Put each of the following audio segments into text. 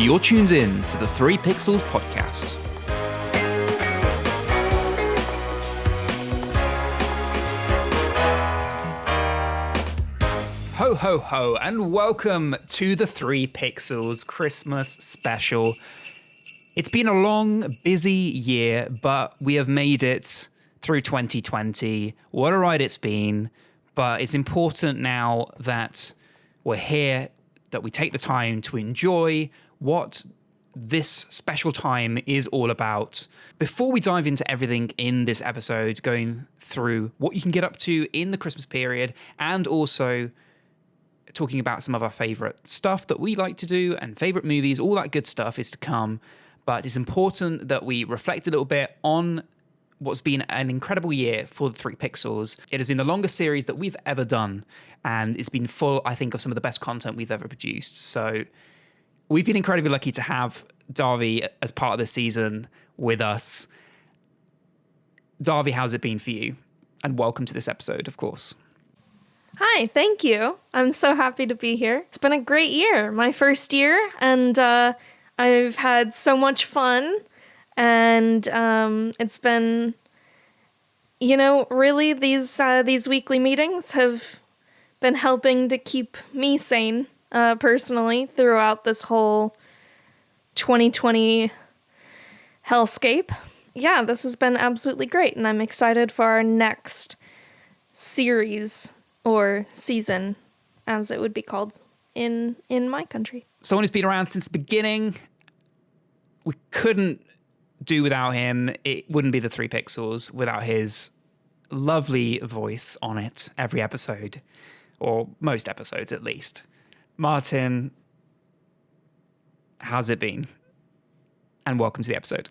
You're tuned in to the 3 Pixels podcast. Ho, ho, ho, and welcome to the 3 Pixels Christmas special. It's been a long, busy year, but we have made it through 2020. What a ride it's been, but it's important now that we're here, that we take the time to enjoy what this special time is all about. Before we dive into everything in this episode, going through what you can get up to in the Christmas period, and also talking about some of our favorite stuff that we like to do and favorite movies, all that good stuff is to come. But it's important that we reflect a little bit on what's been an incredible year for the 3 Pixels. It has been the longest series that we've ever done, and it's been full, I think, of some of the best content we've ever produced. So we've been incredibly lucky to have Darby as part of this season with us. Darby, how's it been for you? And welcome to this episode, of course. Hi, thank you. I'm so happy to be here. It's been a great year, my first year, and I've had so much fun. And it's been, really these weekly meetings have been helping to keep me sane personally throughout this whole 2020 hellscape. Yeah, this has been absolutely great, and I'm excited for our next series or season, as it would be called in my country. Someone who's been around since the beginning. We couldn't do without him. It wouldn't be the 3 Pixels without his lovely voice on it every episode, or most episodes at least. Martin, how's it been? And welcome to the episode.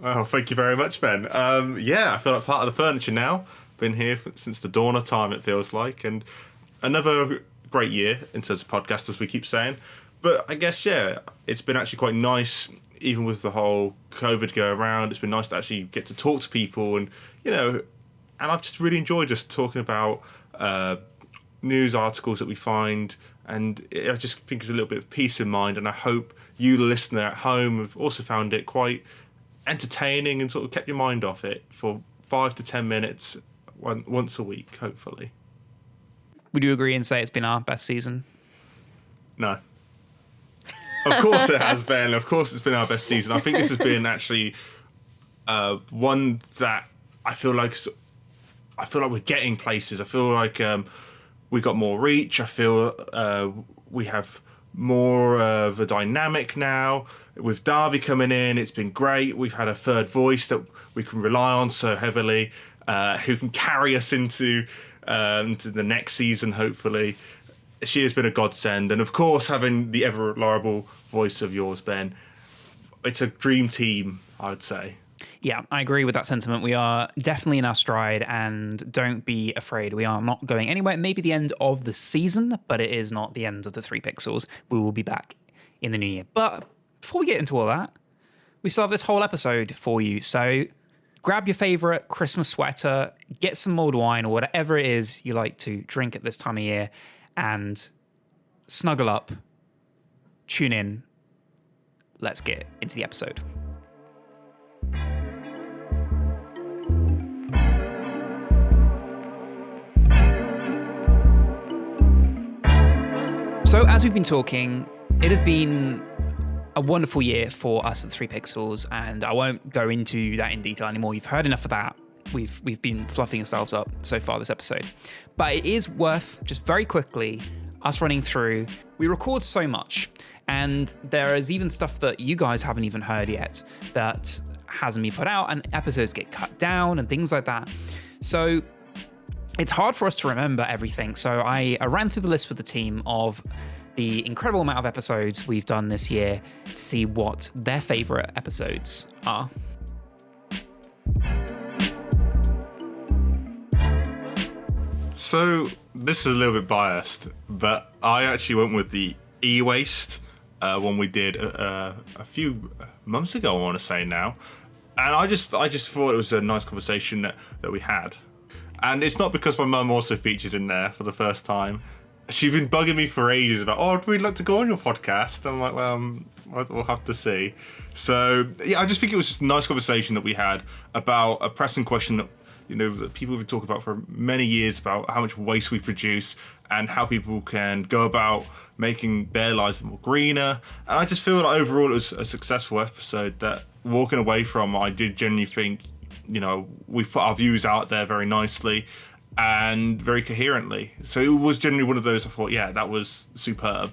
Oh, thank you very much, Ben. I feel like part of the furniture now. Been here since the dawn of time, it feels like, and another great year in terms of podcast, as we keep saying. But I guess, it's been actually quite nice, even with the whole COVID go around. It's been nice to actually get to talk to people, and and I've just really enjoyed just talking about news articles that we find, and I just think it's a little bit of peace of mind, and I hope you, the listener at home, have also found it quite entertaining and sort of kept your mind off it for 5 to 10 minutes once a week, hopefully. Would you agree and say it's been our best season? No. Of course it has been. Of course it's been our best season. I think this has been actually one that I feel like we're getting places. I feel like we got more reach. I feel we have more of a dynamic now. With Darby coming in, it's been great. We've had a third voice that we can rely on so heavily, who can carry us into the next season, hopefully. She has been a godsend. And of course, having the ever reliable voice of yours, Ben, it's a dream team, I would say. Yeah, I agree with that sentiment. We are definitely in our stride, and don't be afraid. We are not going anywhere. Maybe the end of the season, but it is not the end of the 3 Pixels. We will be back in the new year. But before we get into all that, we still have this whole episode for you. So grab your favorite Christmas sweater, get some mulled wine or whatever it is you like to drink at this time of year, and snuggle up, tune in. Let's get into the episode. So as we've been talking, it has been a wonderful year for us at 3 Pixels, and I won't go into that in detail anymore. You've heard enough of that. We've been fluffing ourselves up so far this episode. But it is worth just very quickly us running through. We record so much, and there is even stuff that you guys haven't even heard yet that hasn't been put out, and episodes get cut down and things like that. So it's hard for us to remember everything. So I ran through the list with the team of the incredible amount of episodes we've done this year to see what their favorite episodes are. So this is a little bit biased, but I actually went with the e-waste one we did a few months ago, I want to say now. And I just thought it was a nice conversation that we had. And it's not because my mum also featured in there for the first time. she's been bugging me for ages about, oh, we'd like to go on your podcast. I'm like, well, we'll have to see. So, yeah, I just think it was just a nice conversation that we had about a pressing question that, that people have been talking about for many years about how much waste we produce and how people can go about making their lives more greener. And I just feel like overall it was a successful episode that walking away from, I did genuinely think, we've put our views out there very nicely and very coherently. So it was genuinely one of those I thought, yeah, that was superb.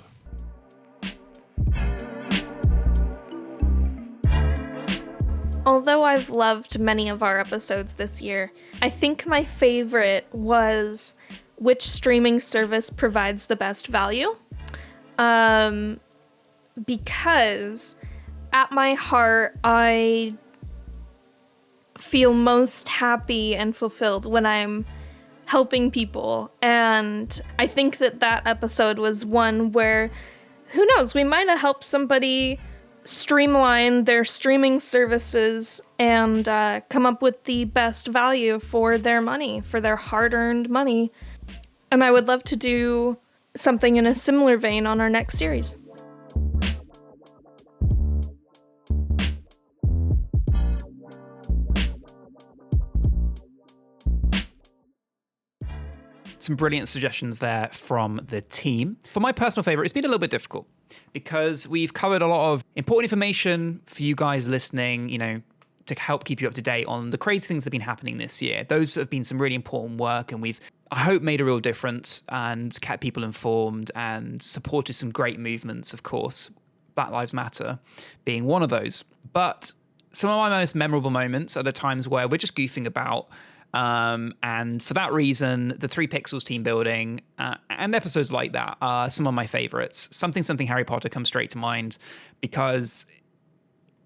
Although I've loved many of our episodes this year, I think my favorite was which streaming service provides the best value. Because at my heart, I feel most happy and fulfilled when I'm helping people. And I think that episode was one where, who knows, we might have helped somebody streamline their streaming services and come up with the best value for their money, for their hard-earned money. And I would love to do something in a similar vein on our next series. Some brilliant suggestions there from the team. For my personal favorite, it's been a little bit difficult because we've covered a lot of important information for you guys listening, to help keep you up to date on the crazy things that have been happening this year. Those have been some really important work, and we've, I hope, made a real difference and kept people informed and supported some great movements, of course, Black Lives Matter being one of those. But some of my most memorable moments are the times where we're just goofing about. And for that reason, the 3 Pixels team building and episodes like that are some of my favorites. Something Harry Potter comes straight to mind because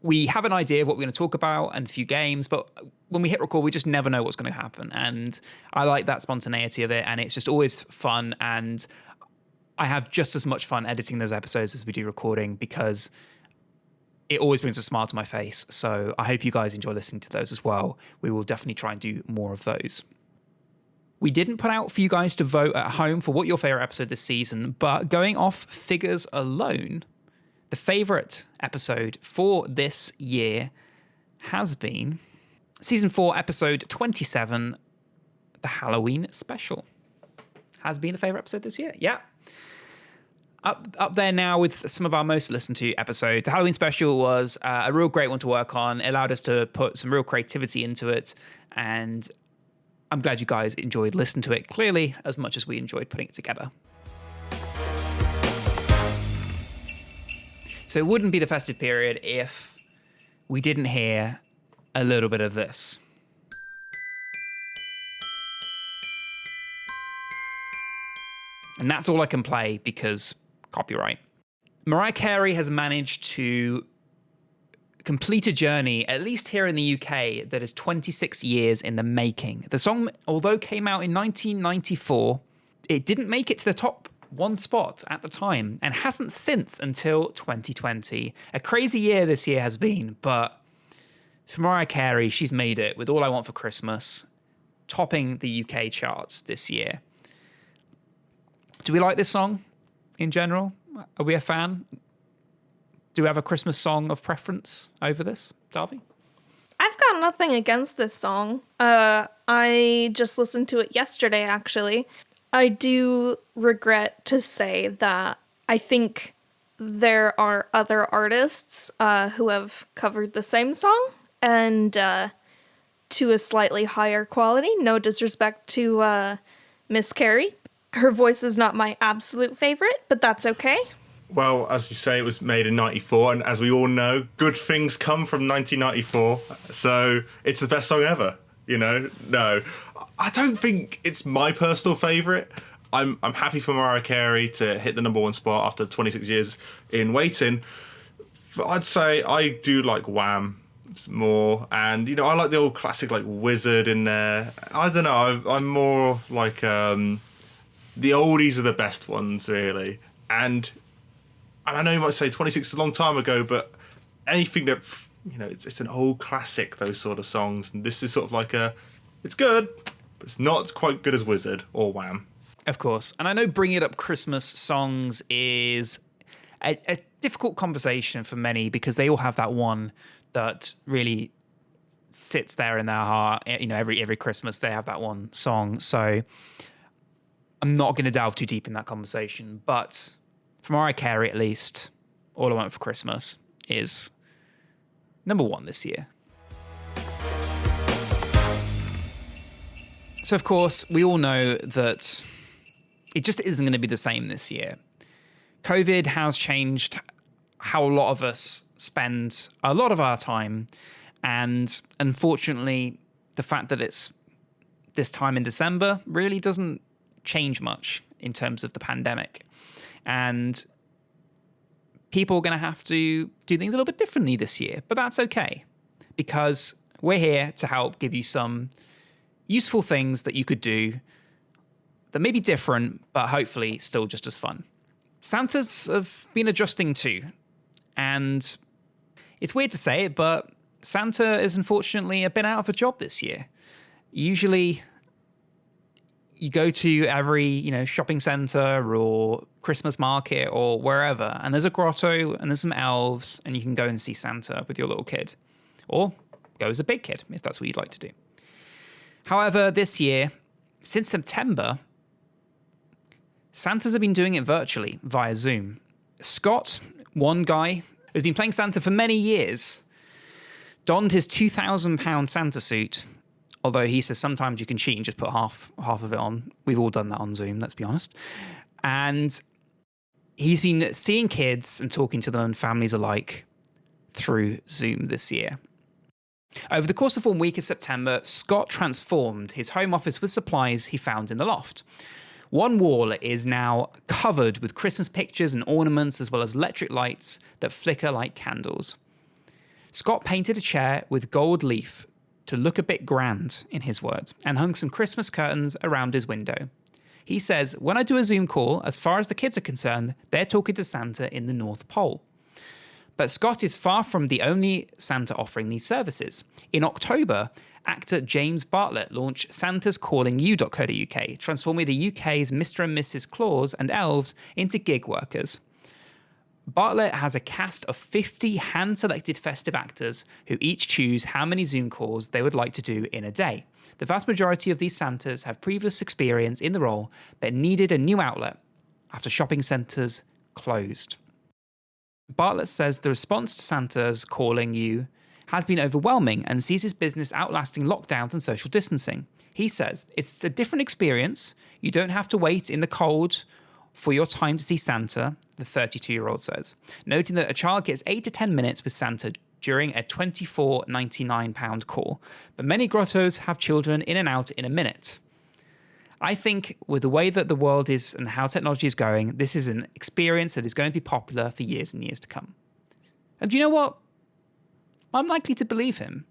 we have an idea of what we're going to talk about and a few games, but when we hit record, we just never know what's going to happen. And I like that spontaneity of it, and it's just always fun. And I have just as much fun editing those episodes as we do recording because it always brings a smile to my face. So I hope you guys enjoy listening to those as well. We will definitely try and do more of those. We didn't put out for you guys to vote at home for what your favorite episode this season, but going off figures alone, the favorite episode for this year has been season 4, episode 27, the Halloween special. Has been the favorite episode this year. Yeah. Up there now with some of our most listened to episodes. The Halloween special was a real great one to work on. It allowed us to put some real creativity into it, and I'm glad you guys enjoyed listening to it clearly as much as we enjoyed putting it together. So it wouldn't be the festive period if we didn't hear a little bit of this. And that's all I can play because copyright. Mariah Carey has managed to complete a journey, at least here in the UK, that is 26 years in the making. The song, although came out in 1994, it didn't make it to the top 1 spot at the time and hasn't since until 2020. A crazy year this year has been, but for Mariah Carey, she's made it with All I Want for Christmas, topping the UK charts this year. Do we like this song in general? Are we a fan? Do we have a Christmas song of preference over this, Darby? I've got nothing against this song. I just listened to it yesterday, actually. I do regret to say that I think there are other artists who have covered the same song and to a slightly higher quality. No disrespect to Miss Carey. Her voice is not my absolute favorite, but that's okay. Well, as you say, it was made in 94, and as we all know, good things come from 1994, so it's the best song ever, No, I don't think it's my personal favourite. I'm happy for Mariah Carey to hit the number 1 spot after 26 years in waiting, but I'd say I do like Wham more, and, I like the old classic, like, Wizard in there. I don't know, I'm more like... the oldies are the best ones, really. And I know you might say 26 is a long time ago, but anything that, it's an old classic, those sort of songs. And this is sort of like it's good, but it's not quite good as Wizard or Wham. Of course. And I know bringing up Christmas songs is a difficult conversation for many because they all have that one that really sits there in their heart. You know, every Christmas they have that one song. So I'm not going to delve too deep in that conversation. But for Mariah Carey, at least, All I Want for Christmas is number one this year. So, of course, we all know that it just isn't going to be the same this year. COVID has changed how a lot of us spend a lot of our time. And unfortunately, the fact that it's this time in December really doesn't change much in terms of the pandemic. And people are going to have to do things a little bit differently this year. But that's okay, because we're here to help give you some useful things that you could do that may be different, but hopefully still just as fun. Santas have been adjusting too. And it's weird to say it, but Santa is unfortunately a bit out of a job this year. Usually you go to every, shopping center or Christmas market or wherever, and there's a grotto and there's some elves, and you can go and see Santa with your little kid. Or go as a big kid, if that's what you'd like to do. However, this year, since September, Santas have been doing it virtually via Zoom. Scott, one guy who's been playing Santa for many years, donned his £2,000 Santa suit, although he says sometimes you can cheat and just put half of it on. We've all done that on Zoom, let's be honest. And he's been seeing kids and talking to them and families alike through Zoom this year. Over the course of 1 week in September, Scott transformed his home office with supplies he found in the loft. One wall is now covered with Christmas pictures and ornaments, as well as electric lights that flicker like candles. Scott painted a chair with gold leaf to look a bit grand, in his words, and hung some Christmas curtains around his window. He says, when I do a Zoom call, as far as the kids are concerned, they're talking to Santa in the North Pole. But Scott is far from the only Santa offering these services. In October, actor James Bartlett launched santascallingyou.co.uk, transforming the UK's Mr. and Mrs. Claus and elves into gig workers. Bartlett has a cast of 50 hand-selected festive actors who each choose how many Zoom calls they would like to do in a day. The vast majority of these Santas have previous experience in the role, but needed a new outlet after shopping centres closed. Bartlett says the response to Santa's Calling You has been overwhelming and sees his business outlasting lockdowns and social distancing. He says, it's a different experience. You don't have to wait in the cold for your time to see Santa, the 32-year-old says, noting that a child gets 8 to 10 minutes with Santa during a £24.99 call, but many grottos have children in and out in a minute. I think with the way that the world is and how technology is going, this is an experience that is going to be popular for years and years to come. And do you know what? I'm likely to believe him.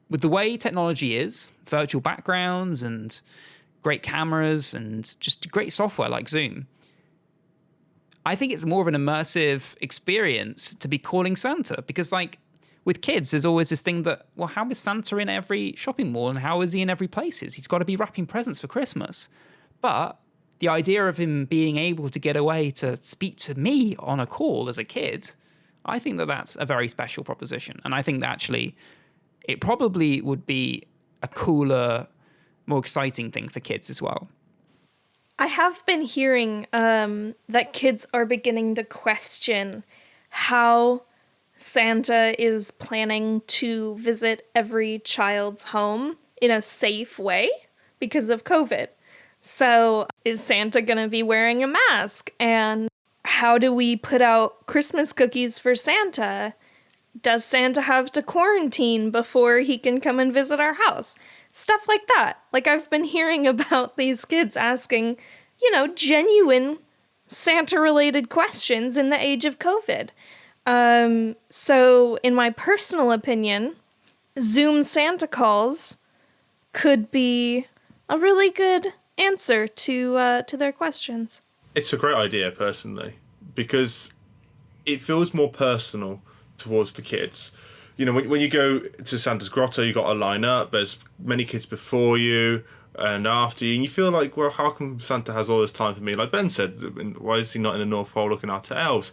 With the way technology is, virtual backgrounds and great cameras and just great software like Zoom, I think it's more of an immersive experience to be calling Santa, because with kids, there's always this thing that, well, how is Santa in every shopping mall and how is he in every place? He's got to be wrapping presents for Christmas. But the idea of him being able to get away to speak to me on a call as a kid, I think that that's a very special proposition. And I think that actually it probably would be a cooler, more exciting thing for kids as well. I have been hearing that kids are beginning to question how Santa is planning to visit every child's home in a safe way because of COVID. So is Santa going to be wearing a mask? And how do we put out Christmas cookies for Santa? Does Santa have to quarantine before he can come and visit our house? Stuff like that. I've been hearing about these kids asking, genuine Santa-related questions in the age of COVID. So in my personal opinion, Zoom Santa calls could be a really good answer to their questions. It's a great idea, personally, because it feels more personal towards the kids. When you go to Santa's grotto, you got to line up. There's many kids before you. and after you, and you feel like, well, how come Santa has all this time for me? Like Ben said, why is he not in the North Pole looking after elves?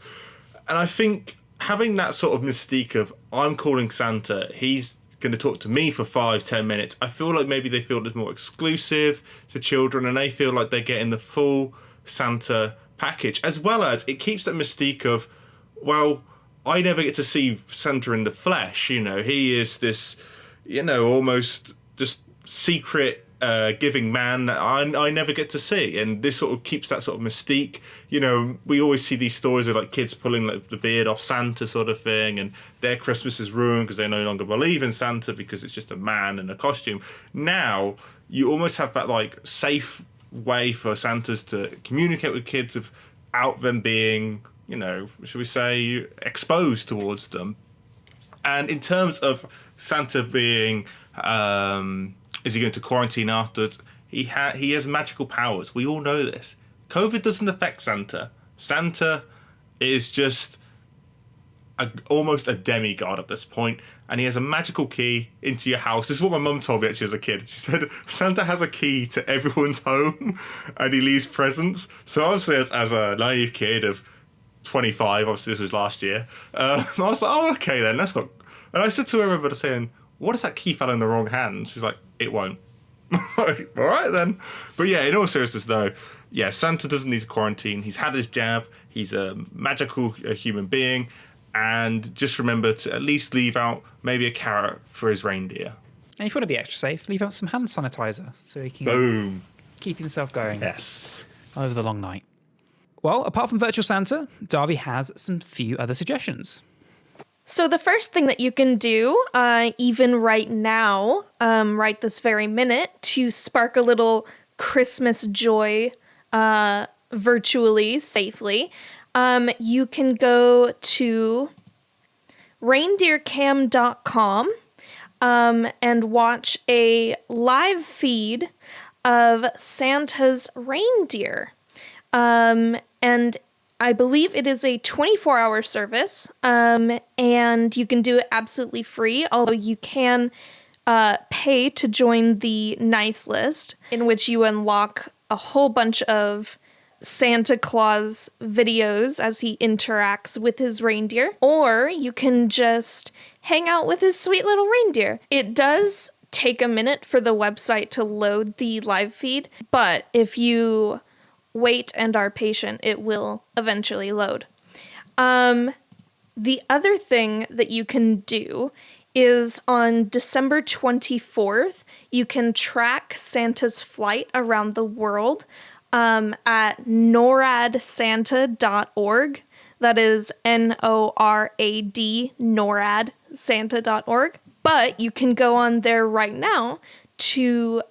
And I think having that sort of mystique of, I'm calling Santa, he's going to talk to me for 5-10 minutes, I feel like maybe they feel it's more exclusive to children, and they feel like they're getting the full Santa package, as well as it keeps that mystique of, well, I never get to see Santa in the flesh. You know, he is this, you know, almost just secret giving man that I never get to see, and this sort of keeps that sort of mystique. You know, we always see these stories of like kids pulling like the beard off Santa sort of thing, and their Christmas is ruined because they no longer believe in Santa because it's just a man in a costume. Now you almost have that like safe way for Santas to communicate with kids without them being, you know, should we say, exposed towards them. And in terms of Santa being, is he going to quarantine afterwards? He has magical powers. We all know this. COVID doesn't affect Santa. Santa is just almost a demigod at this point, and he has a magical key into your house. This is what my mum told me actually as a kid. She said Santa has a key to everyone's home, and he leaves presents. So obviously, as a naive kid of 25, obviously this was last year, I was like, oh, okay then, that's not... And I said to her, I remember saying, what if that key fell in the wrong hand? She's like, it won't. Like, all right then. But yeah, in all seriousness though, yeah, Santa doesn't need to quarantine. He's had his jab. He's a magical human being. And just remember to at least leave out maybe a carrot for his reindeer. And if you want to be extra safe, leave out some hand sanitizer so he can Boom. keep himself going Yes. over the long night. Well, apart from Virtual Santa, Darby has some few other suggestions. So the first thing that you can do, even right now, right this very minute, to spark a little Christmas joy virtually, safely, you can go to reindeercam.com and watch a live feed of Santa's reindeer. And I believe it is a 24-hour service, and you can do it absolutely free, although you can pay to join the nice list, in which you unlock a whole bunch of Santa Claus videos as he interacts with his reindeer, or you can just hang out with his sweet little reindeer. It does take a minute for the website to load the live feed, but if you wait and are patient, it will eventually load. The other thing that you can do is on December 24th, you can track Santa's flight around the world at noradsanta.org. That is NORAD, noradsanta.org. But you can go on there right now to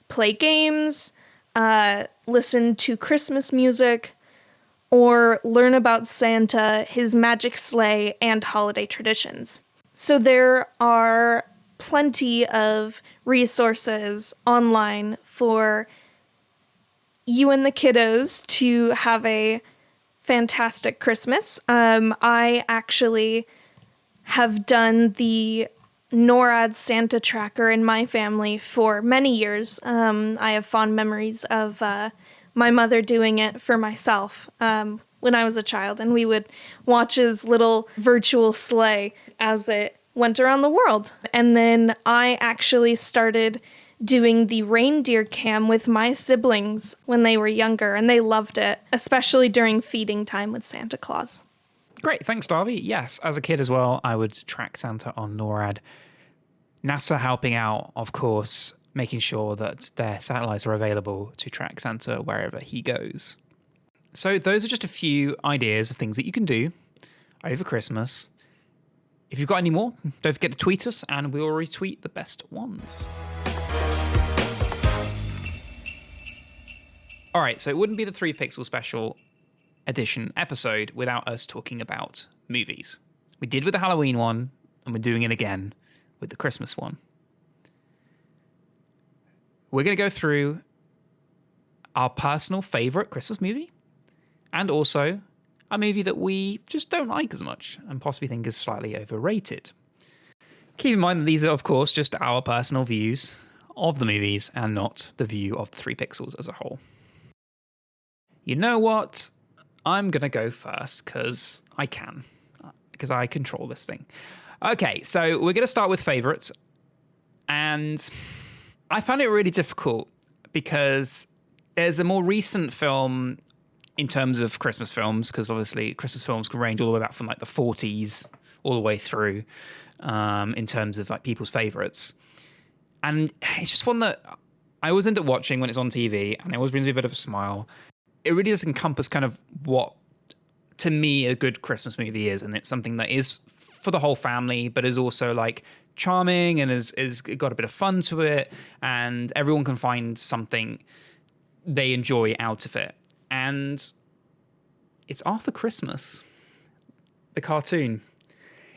play games, listen to Christmas music, or learn about Santa, his magic sleigh, and holiday traditions. So there are plenty of resources online for you and the kiddos to have a fantastic Christmas. I actually have done the NORAD Santa tracker in my family for many years. I have fond memories of my mother doing it for myself when I was a child, and we would watch his little virtual sleigh as it went around the world. And then I actually started doing the reindeer cam with my siblings when they were younger, and they loved it, especially during feeding time with Santa Claus. Great, thanks, Darby. Yes, as a kid as well, I would track Santa on NORAD. NASA helping out, of course, making sure that their satellites are available to track Santa wherever he goes. So those are just a few ideas of things that you can do over Christmas. If you've got any more, don't forget to tweet us, and we'll retweet the best ones. All right, so it wouldn't be the 3 Pixel Special Edition episode without us talking about movies. We did with the Halloween one, and we're doing it again with the Christmas one. We're going to go through our personal favorite Christmas movie, and also a movie that we just don't like as much and possibly think is slightly overrated. Keep in mind that these are, of course, just our personal views of the movies and not the view of the 3 Pixels as a whole. You know what? I'm going to go first because I can, because I control this thing. Okay, so we're going to start with favorites. And I found it really difficult because there's a more recent film in terms of Christmas films, because obviously Christmas films can range all the way back from like the 40s all the way through in terms of like people's favorites. And it's just one that I always end up watching when it's on TV, and it always brings me a bit of a smile. It really does encompass kind of what, to me, a good Christmas movie is. And it's something that is for the whole family, but is also like charming and is got a bit of fun to it. And everyone can find something they enjoy out of it. And it's Arthur Christmas, the cartoon.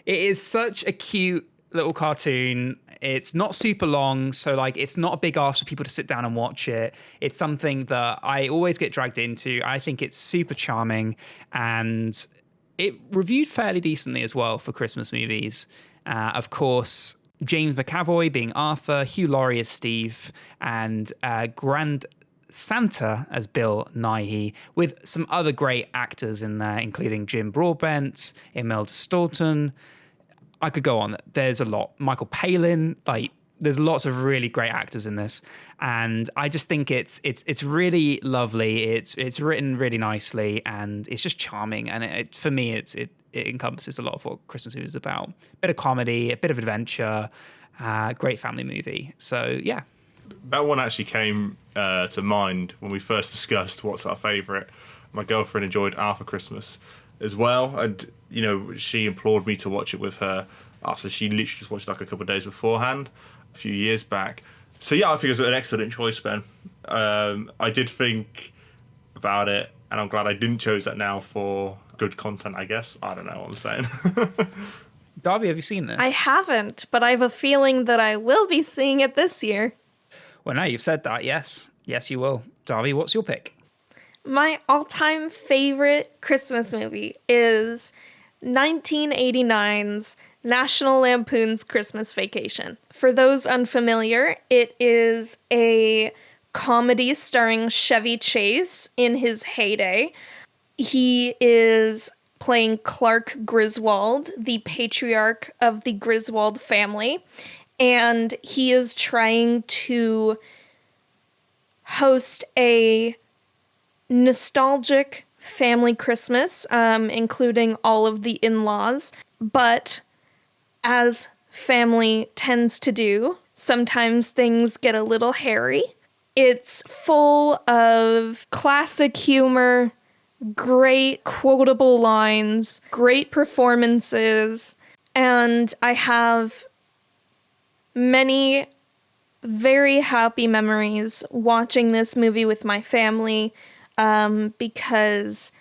It is such a cute little cartoon. It's not super long, so like it's not a big ask for people to sit down and watch it. It's something that I always get dragged into. I think it's super charming, and it reviewed fairly decently as well for Christmas movies. Of course, James McAvoy being Arthur, Hugh Laurie as Steve, and Grand Santa as Bill Nighy, with some other great actors in there, including Jim Broadbent, Imelda Staunton. I could go on. There's a lot. Michael Palin, like there's lots of really great actors in this, and I just think it's really lovely. It's written really nicely, and it's just charming. And for me, it encompasses a lot of what Christmas is about. A bit of comedy, a bit of adventure, great family movie. So yeah. That one actually came to mind when we first discussed what's our favourite. My girlfriend enjoyed Arthur Christmas as well, and you know, she implored me to watch it with her after she literally just watched it like a couple of days beforehand a few years back. So yeah, I think it's an excellent choice, Ben. I did think about it, and I'm glad I didn't choose that now for good content, I guess. I don't know what I'm saying. Darby, have you seen this? I haven't, but I have a feeling that I will be seeing it this year. Well, now you've said that, yes. Yes, you will. Darby, what's your pick? My all-time favorite Christmas movie is 1989's National Lampoon's Christmas Vacation. For those unfamiliar, it is a comedy starring Chevy Chase in his heyday. He is playing Clark Griswold, the patriarch of the Griswold family, and he is trying to host a nostalgic family Christmas, including all of the in-laws. But as family tends to do, sometimes things get a little hairy. It's full of classic humor, great quotable lines, great performances, and I have many very happy memories watching this movie with my family, because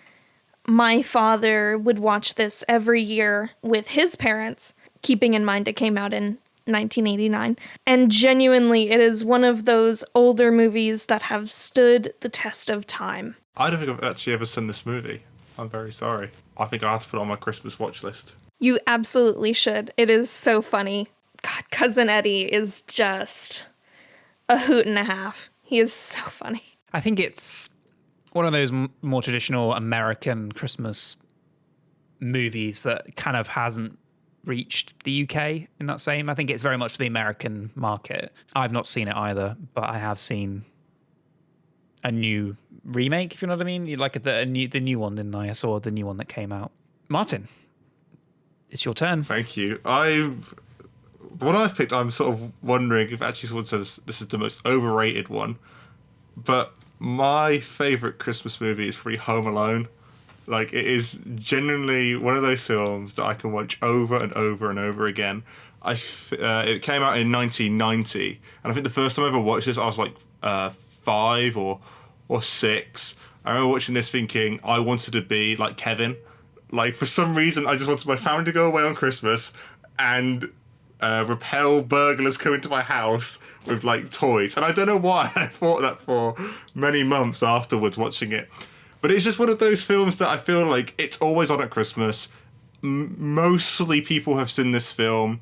my father would watch this every year with his parents, keeping in mind it came out in 1989. And genuinely, it is one of those older movies that have stood the test of time. I don't think I've actually ever seen this movie. I'm very sorry. I think I have to put it on my Christmas watch list. You absolutely should. It is so funny. God, Cousin Eddie is just a hoot and a half. He is so funny. I think it's one of those more traditional American Christmas movies that kind of hasn't reached the UK in that same. I think it's very much for the American market. I've not seen it either, but I have seen a new remake, if you know what I mean. Like the new one, didn't I? I saw the new one that came out. Martin, it's your turn. Thank you. What I've picked, I'm sort of wondering if actually someone says this is the most overrated one, but my favourite Christmas movie is probably Home Alone. Like, it is genuinely one of those films that I can watch over and over and over again. It came out in 1990, and I think the first time I ever watched this, I was like 5 or 6. I remember watching this thinking I wanted to be like Kevin. Like, for some reason, I just wanted my family to go away on Christmas and repel burglars coming to my house with like toys. And I don't know why I thought that for many months afterwards watching it. But it's just one of those films that I feel like it's always on at Christmas. Mostly people have seen this film.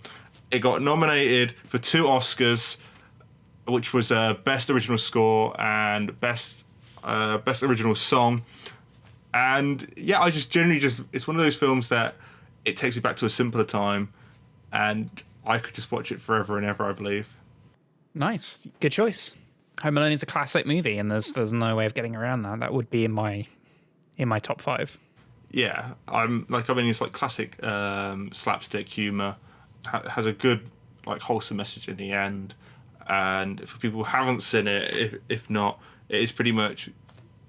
It got nominated for 2 Oscars. which was best original score and best original song. And yeah, I just generally it's one of those films that it takes me back to a simpler time, and I could just watch it forever and ever, I believe. Nice, good choice. Home Alone is a classic movie, and there's no way of getting around that. That would be in my top 5. Yeah, I mean, it's like classic slapstick humor. Has a good, like, wholesome message in the end. And for people who haven't seen it, if not, it is pretty much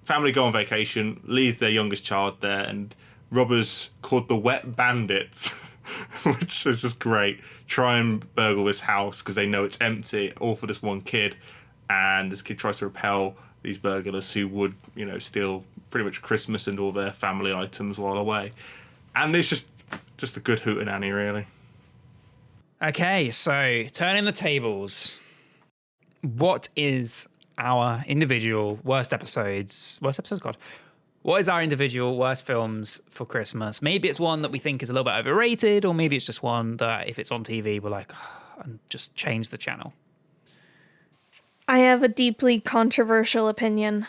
family go on vacation, leave their youngest child there, and robbers called the Wet Bandits, which is just great, try and burgle this house because they know it's empty, all for this one kid. And this kid tries to repel these burglars who would, steal pretty much Christmas and all their family items while away. And it's just a good hootenanny, really. Okay, so turning the tables. What is our individual worst episodes? God. What is our individual worst films for Christmas? Maybe it's one that we think is a little bit overrated, or maybe it's just one that if it's on TV, we're like, and just change the channel. I have a deeply controversial opinion.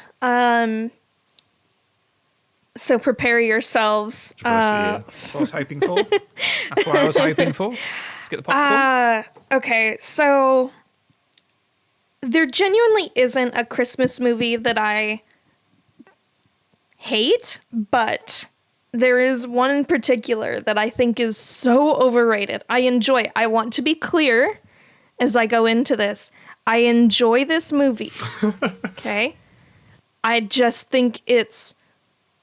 So prepare yourselves. That's what I was hoping for. That's what I was hoping for. Let's get the popcorn. Okay, so there genuinely isn't a Christmas movie that I hate, but there is one in particular that I think is so overrated. I enjoy it. I want to be clear as I go into this. I enjoy this movie. Okay? I just think it's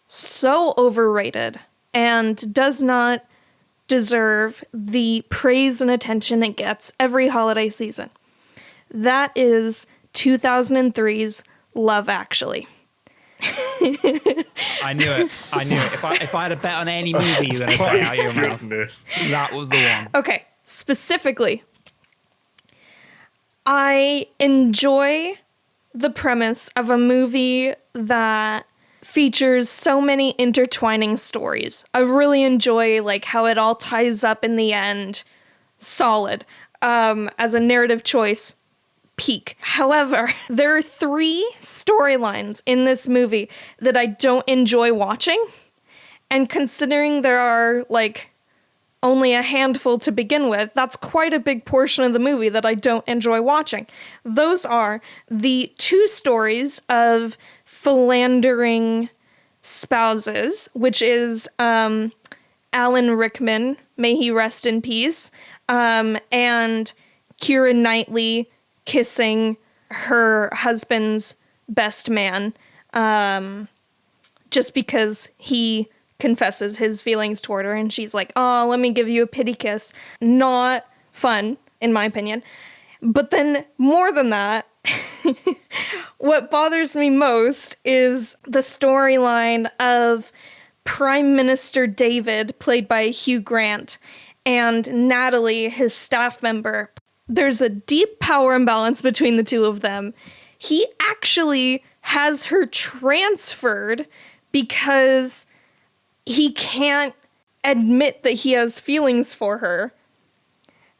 so overrated and does not deserve the praise and attention it gets every holiday season. That is 2003's Love Actually. I knew it. If I had a bet on any movie you're going to say out of your mouth, that was the one. Okay, specifically, I enjoy the premise of a movie that features so many intertwining stories. I really enjoy how it all ties up in the end. Solid. As a narrative choice, peak. However, there are 3 storylines in this movie that I don't enjoy watching. And considering there are only a handful to begin with, that's quite a big portion of the movie that I don't enjoy watching. Those are the 2 stories of philandering spouses, which is Alan Rickman, may he rest in peace, and Keira Knightley kissing her husband's best man, just because he confesses his feelings toward her, and she's like, oh, let me give you a pity kiss. Not fun, in my opinion. But then, more than that, what bothers me most is the storyline of Prime Minister David, played by Hugh Grant, and Natalie, his staff member. There's a deep power imbalance between the two of them. He actually has her transferred because he can't admit that he has feelings for her.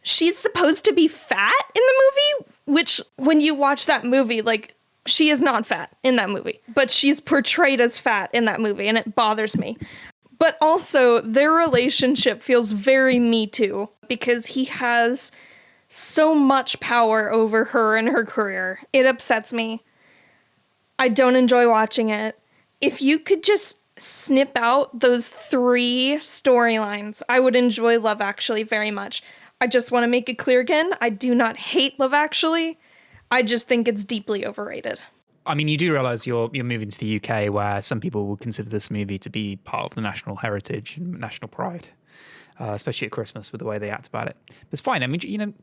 She's supposed to be fat in the movie, which when you watch that movie, she is not fat in that movie, but she's portrayed as fat in that movie, and it bothers me. But also, their relationship feels very Me Too, because he has so much power over her and her career. It upsets me. I don't enjoy watching it. If you could just snip out those 3 storylines, I would enjoy Love Actually very much. I just want to make it clear again, I do not hate Love Actually. I just think it's deeply overrated. I mean, you do realise you're moving to the UK, where some people will consider this movie to be part of the national heritage and national pride, especially at Christmas with the way they act about it. But it's fine. I mean,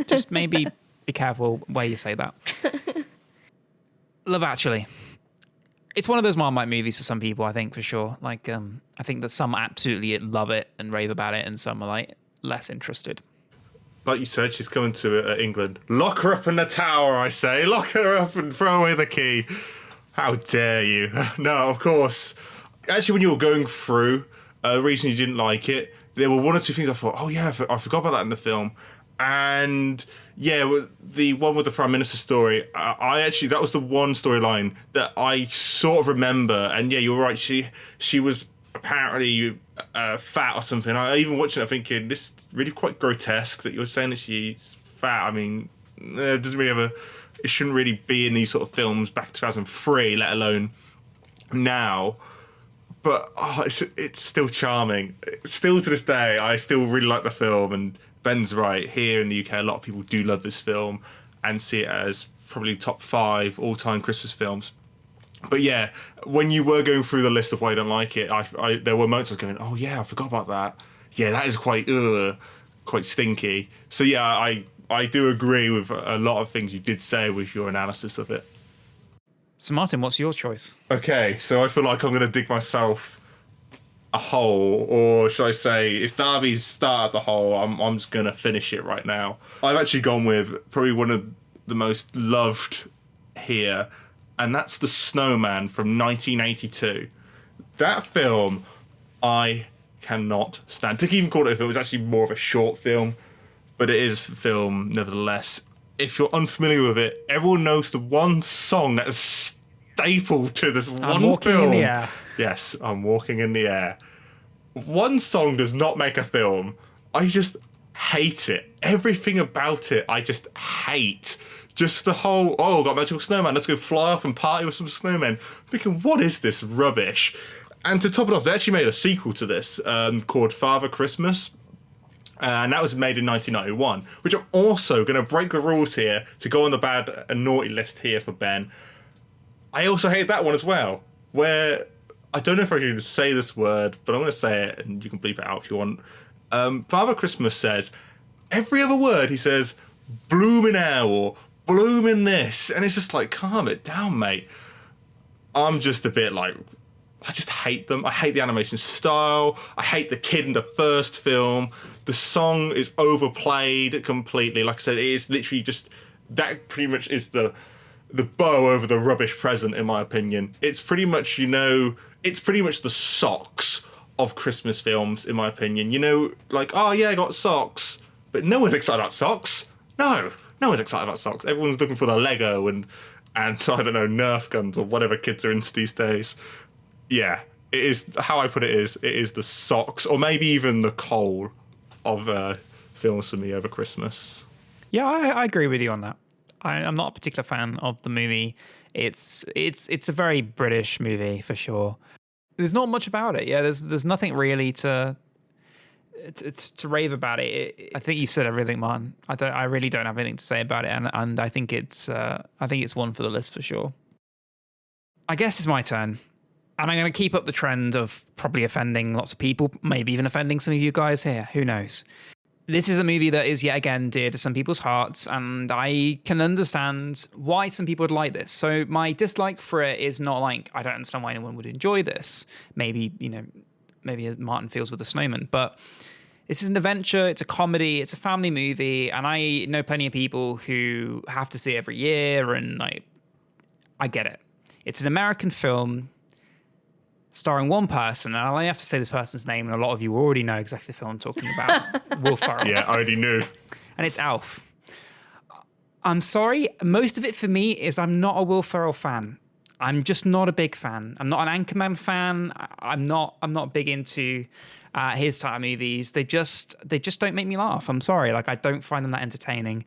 just maybe be careful where you say that. Love Actually. It's one of those Marmite movies for some people, I think, for sure. I think that some absolutely love it and rave about it, and some are less interested. Like you said, she's coming to England. Lock her up in the tower, I say. Lock her up and throw away the key. How dare you? No, of course. Actually, when you were going through the reason you didn't like it, there were 1 or 2 things I thought, oh yeah, I forgot about that in the film. And yeah, the one with the Prime Minister story, I actually, that was the one storyline that I sort of remember. And yeah, you're right. She was apparently fat or something. I even watching it thinking, this is really quite grotesque that you're saying that she's fat. I mean, it doesn't really have it shouldn't really be in these sort of films back in 2003, let alone now. But it's still charming. Still to this day, I still really like the film. And Ben's right. Here in the UK, a lot of people do love this film and see it as probably top 5 all-time Christmas films. But yeah, when you were going through the list of why I don't like it, there were moments I was going, oh yeah, I forgot about that. Yeah, that is quite stinky. So yeah, I do agree with a lot of things you did say with your analysis of it. So Martin, what's your choice? Okay, so I feel like I'm going to dig myself a hole, or should I say, if Darby's started the hole, I'm just going to finish it right now. I've actually gone with probably one of the most loved here, and that's The Snowman from 1982. That film, I cannot stand. To even call it a film, it was actually more of a short film, but it is a film nevertheless. If you're unfamiliar with it, everyone knows the one song that is staple to this one film. I'm walking in the air. Yes, I'm walking in the air. One song does not make a film. I just hate it. Everything about it, I just hate. Just the whole, got a magical snowman, let's go fly off and party with some snowmen. I'm thinking, what is this rubbish? And to top it off, they actually made a sequel to this called Father Christmas. And that was made in 1991, which I'm also going to break the rules here to go on the bad and naughty list here for Ben. I also hate that one as well, where I don't know if I can say this word, but I'm going to say it and you can bleep it out if you want. Father Christmas says, every other word he says, bloomin' owl, or bloomin' this. And it's just like, calm it down, mate. I'm just a bit like, I just hate them. I hate the animation style. I hate the kid in the first film. The song is overplayed completely. Like I said, it is literally just, that pretty much is the bow over the rubbish present, in my opinion. It's pretty much, it's pretty much the socks of Christmas films, in my opinion. Like, oh yeah, I got socks. But no one's excited about socks. No one's excited about socks. Everyone's looking for the Lego and I don't know, Nerf guns or whatever kids are into these days. Yeah, it is, how I put it is the socks, or maybe even the coal of films for me over Christmas. Yeah, I agree with you on that. I'm not a particular fan of the movie. It's a very British movie for sure. There's not much about it. Yeah, there's nothing really to rave about it. I think you've said everything, Martin. I really don't have anything to say about it, and I think it's one for the list for sure. I guess it's my turn. And I'm going to keep up the trend of probably offending lots of people, maybe even offending some of you guys here. Who knows? This is a movie that is yet again dear to some people's hearts, and I can understand why some people would like this. So my dislike for it is not like, I don't understand why anyone would enjoy this. Maybe Martin feels with The Snowman, but this is an adventure, it's a comedy, it's a family movie, and I know plenty of people who have to see it every year, and I get it. It's an American film starring one person, and I only have to say this person's name, and a lot of you already know exactly the film I'm talking about. Will Ferrell. Yeah, I already knew. And it's Alf. I'm sorry, most of it for me is I'm not a Will Ferrell fan. I'm just not a big fan. I'm not an Anchorman fan. I'm not big into his type of movies. They just don't make me laugh. I'm sorry, I don't find them that entertaining.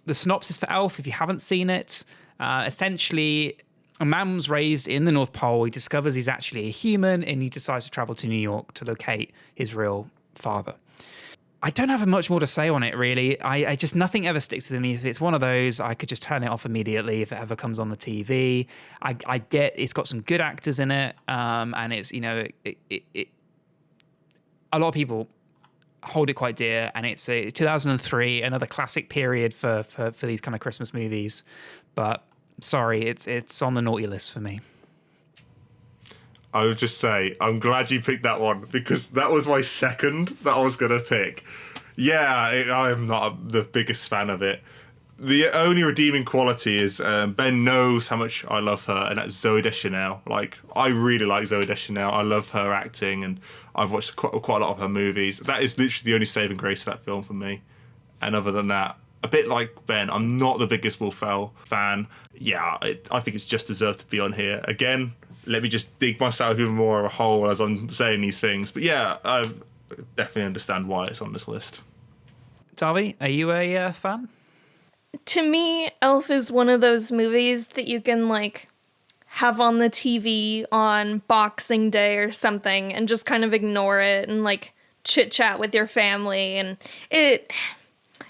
The synopsis for Alf, if you haven't seen it, essentially, a man was raised in the North Pole. He discovers he's actually a human, and he decides to travel to New York to locate his real father. I don't have much more to say on it, really. I just, nothing ever sticks with me. If it's one of those, I could just turn it off immediately if it ever comes on the TV. I get it's got some good actors in it, and it's, a lot of people hold it quite dear, and it's a 2003, another classic period for these kind of Christmas movies. But sorry, it's on the naughty list for me. I would just say, I'm glad you picked that one, because that was my second that I was going to pick. Yeah, I am not the biggest fan of it. The only redeeming quality is Ben knows how much I love her, and that's Zooey Deschanel. I really like Zooey Deschanel. I love her acting, and I've watched quite a lot of her movies. That is literally the only saving grace of that film for me. And other than that, a bit like Ben, I'm not the biggest Wolfell fan. Yeah, I think it's just deserved to be on here. Again, let me just dig myself even more of a hole as I'm saying these things. But yeah, I definitely understand why it's on this list. Darby, are you a fan? To me, Elf is one of those movies that you can, like, have on the TV on Boxing Day or something and just kind of ignore it and, like, chit-chat with your family. And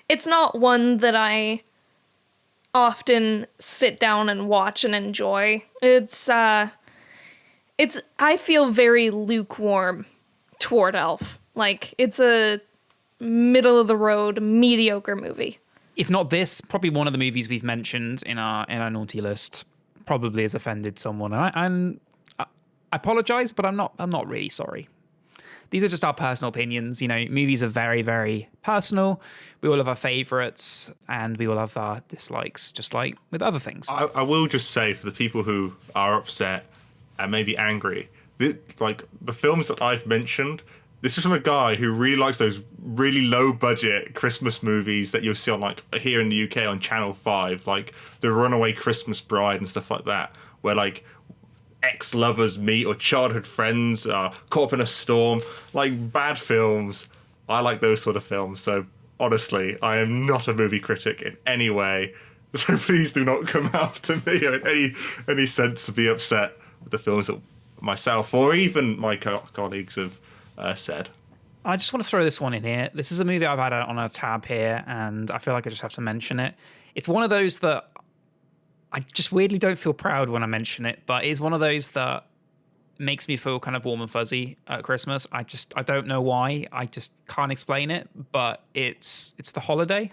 it's not one that I often sit down and watch and enjoy. I feel very lukewarm toward Elf. Like, it's a middle-of-the-road, mediocre movie. If not this, probably one of the movies we've mentioned in our naughty list probably has offended someone. And I apologize, but I'm not really sorry. These are just our personal opinions. You know, movies are very, very personal. We all have our favorites and we all have our dislikes, just like with other things. I will just say, for the people who are upset and maybe angry, like the films that I've mentioned, this is from a guy who really likes those really low budget Christmas movies that you'll see on, like, here in the UK on Channel 5, like The Runaway Christmas Bride and stuff like that, where like ex-lovers meet or childhood friends are caught up in a storm, like bad films. I like those sort of films. So honestly, I am not a movie critic in any way. So please do not come after me or in any sense to be upset with the films that myself or even my colleagues have said. I just want to throw this one in here. This is a movie I've had on a tab here, and I feel like I just have to mention it. It's one of those that I just weirdly don't feel proud when I mention it, but it's one of those that makes me feel kind of warm and fuzzy at Christmas. I don't know why. I just can't explain it, but it's The Holiday.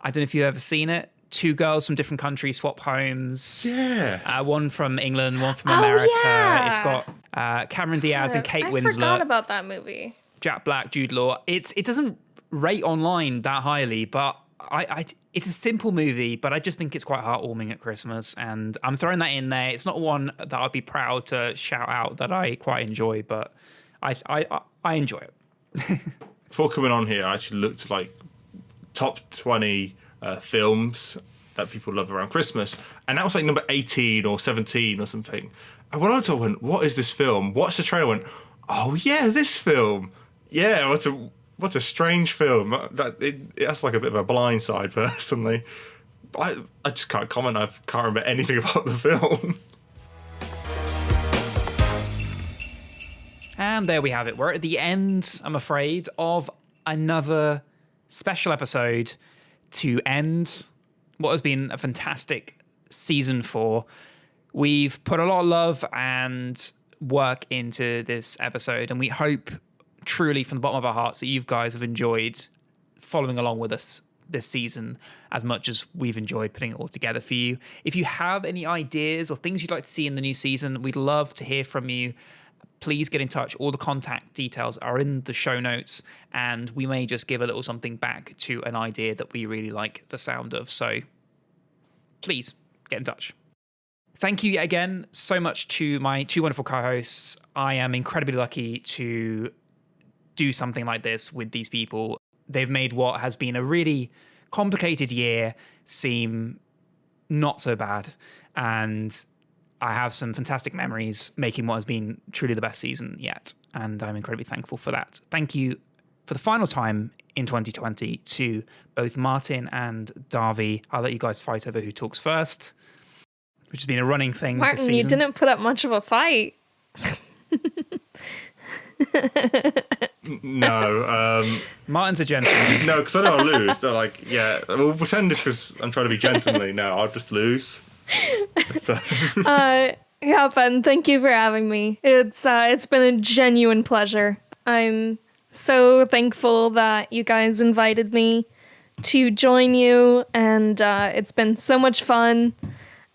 I don't know if you've ever seen it. Two girls from different countries swap homes. Yeah. One from England, one from America. Yeah. It's got Cameron Diaz and Kate Winslet. I forgot about that movie. Jack Black, Jude Law. It doesn't rate online that highly, but it's a simple movie, but I just think it's quite heartwarming at Christmas, and I'm throwing that in there. It's not one that I'd be proud to shout out that I quite enjoy, but I enjoy it. Before coming on here, I actually looked like top 20 films that people love around Christmas, and that was like number 18 or 17 or something. And when I went, what is this film? Watched the trailer, went, oh yeah, this film. Yeah, what a strange film. That's like a bit of a blind side, personally. I just can't comment. I can't remember anything about the film. And there we have it. We're at the end, I'm afraid, of another special episode to end what has been a fantastic season 4. We've put a lot of love and work into this episode, and we hope truly from the bottom of our hearts that you guys have enjoyed following along with us this season as much as we've enjoyed putting it all together for you. If you have any ideas or things you'd like to see in the new season, we'd love to hear from you. Please get in touch. All the contact details are in the show notes, and we may just give a little something back to an idea that we really like the sound of. So please get in touch. Thank you again so much to my two wonderful co-hosts. I am incredibly lucky to do something like this with these people. They've made what has been a really complicated year seem not so bad. And I have some fantastic memories making what has been truly the best season yet. And I'm incredibly thankful for that. Thank you for the final time in 2020 to both Martin and Darby. I'll let you guys fight over who talks first, which has been a running thing this season. Martin, you didn't put up much of a fight. No. Martin's a gentleman. No, because I know I'll lose. They're like, yeah, we'll pretend it's because I'm trying to be gentlemanly. No, I'll just lose. So. Yeah, Ben, thank you for having me. It's been a genuine pleasure. I'm so thankful that you guys invited me to join you, and it's been so much fun,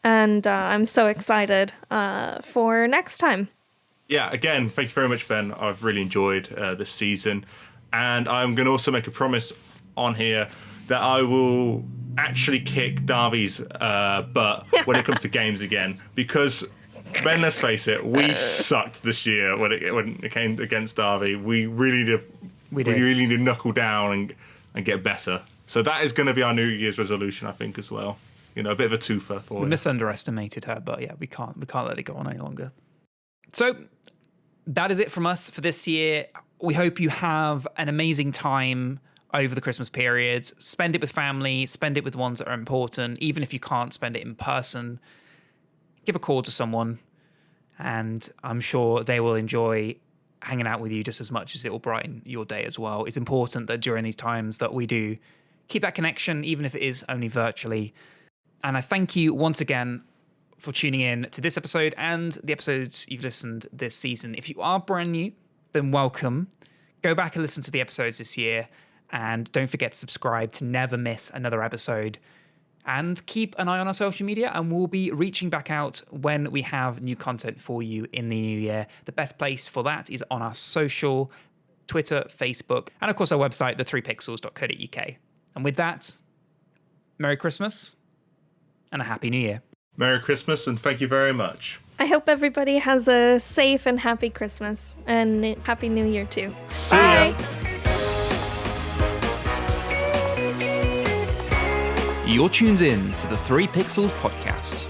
and I'm so excited for next time. Yeah, again, thank you very much, Ben. I've really enjoyed this season, and I'm going to also make a promise on here that I will actually kick Darby's butt when it comes to games again, because Ben, let's face it, we sucked this year when it came against Darby. We really need to knuckle down and and get better. So that is going to be our New Year's resolution, I think, as well. You know, a bit of a twofer for We you. misunderestimated her, but yeah, we can't let it go on any longer. So that is it from us for this year. We hope you have an amazing time over the Christmas period. Spend it with family, spend it with ones that are important. Even if you can't spend it in person, give a call to someone, and I'm sure they will enjoy hanging out with you just as much as it will brighten your day as well. It's important that during these times that we do keep that connection, even if it is only virtually. And I thank you once again for tuning in to this episode and the episodes you've listened this season. If you are brand new, then welcome. Go back and listen to the episodes this year. And don't forget to subscribe to never miss another episode. And keep an eye on our social media, and we'll be reaching back out when we have new content for you in the new year. The best place for that is on our social, Twitter, Facebook, and of course our website, the3pixels.co.uk. And with that, Merry Christmas and a Happy New Year. Merry Christmas, and thank you very much. I hope everybody has a safe and happy Christmas and Happy New Year too. See Bye. ya. You're tuned in to the 3 Pixels podcast.